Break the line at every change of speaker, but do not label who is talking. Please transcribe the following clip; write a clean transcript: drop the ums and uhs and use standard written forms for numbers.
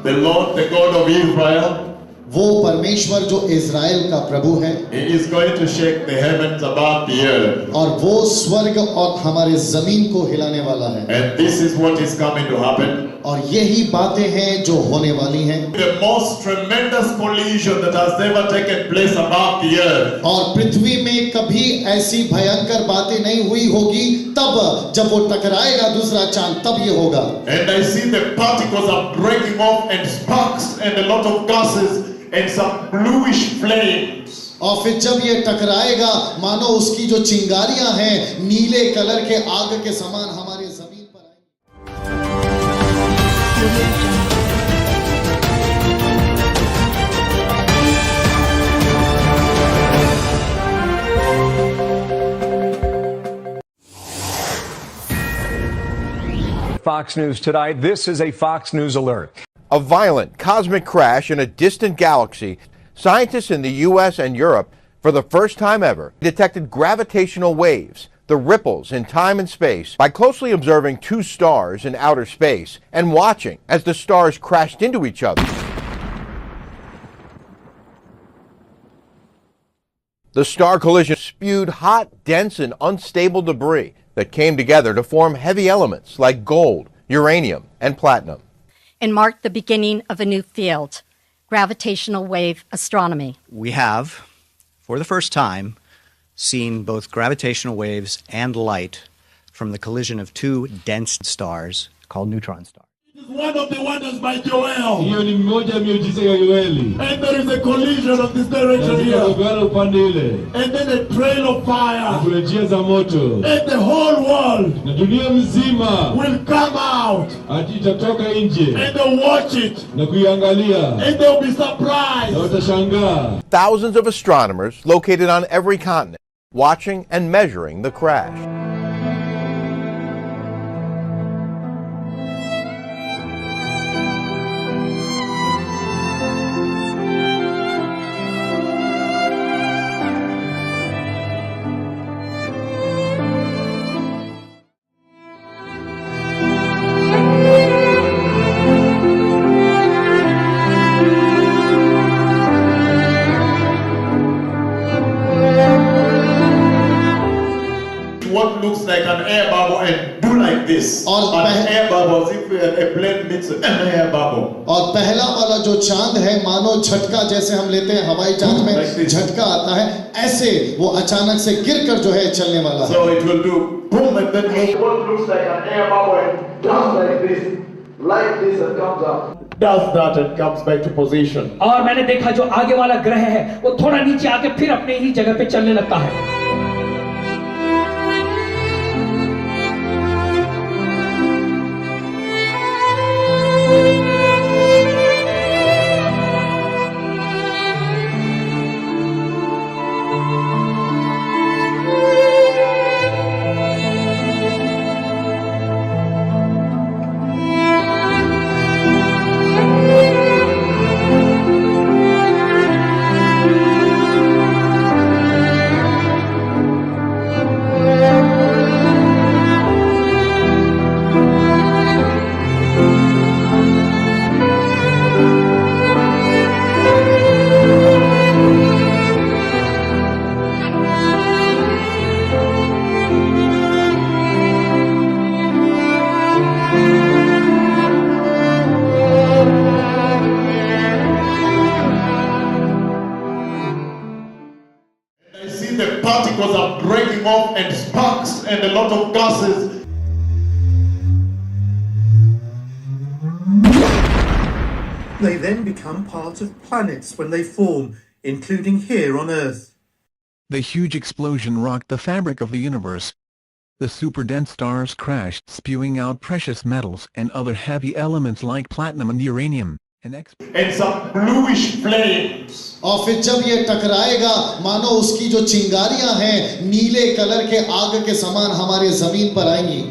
the Lord, the God of Israel,
वो परमेश्वर जो इज़राइल का प्रभु है,
He is going to shake the heavens above the earth.
और वो स्वर्ग और हमारे जमीन को हिलाने वाला है.
And this is what is coming to happen.
और यही बातें हैं जो होने वाली हैं.
The most tremendous collision that has ever taken place above the earth.
और पृथ्वी में कभी ऐसी भयंकर बातें नहीं हुई होगी. तब जब वो टकराएगा दूसरा चांद, तब ये होगा.
And I see the particles are breaking off and sparks and a lot of gases and some bluish flames.
और फिर जब ये टकराएगा, मानो उसकी जो चिंगारियां हैं नीले कलर के आग के समान हमारे जमीन पर
आएंगी. Fox News tonight. This is a Fox News alert.
A violent cosmic crash in a distant galaxy. Scientists in the U.S. and Europe, for the first time ever, detected gravitational waves, the ripples in time and space, by closely observing two stars in outer space and watching as the stars crashed into each other. The star collision spewed hot, dense, and unstable debris that came together to form heavy elements like gold, uranium, and platinum.
And marked the beginning of a new field, gravitational wave astronomy.
We have, for the first time, seen both gravitational waves and light from the collision of two dense stars called neutron stars.
It is one of the wonders by Joel.
Hiyo ni mmoja ya miujiza ya Yoeli.
And there is a collision of this direction here.
Upande ile.
And then a trail of fire.
Kuna njia za moto.
And the whole world
Na dunia mzima
will come out.
itatoka nje.
And they'll watch it.
Na kuiangalia.
And they'll be surprised.
Na watashangaa.
Thousands of astronomers located on every continent watching and measuring the crash.
What looks like an air bubble and do like this. An air bubble, as if a plane meets an air bubble.
और पहला वाला जो चांद है मानो झटका, जैसे हम लेते हैं हवाई जहाज में झटका आता है, ऐसे वो अचानक से गिरकर जो है चलने वाला है.
So it will do boom and then what looks like an air bubble and does like this and comes up. Does that and comes back to position.
और मैंने देखा जो आगे वाला ग्रह है वो थोड़ा नीचे आके फिर अपने ही जगह पे चलने लगता है.
Particles are breaking off and sparks and a lot of gases.
They then become part of planets when they form, including here on Earth.
The huge explosion rocked the fabric of the universe. The super-dense stars crashed, spewing out precious metals and other heavy elements like platinum and uranium.
And some bluish flames.
और फिर जब ये टकराएगा, मानो उसकी जो चिंगारियां हैं नीले colour के आग के समान हमारे जमीन पर आएंगी.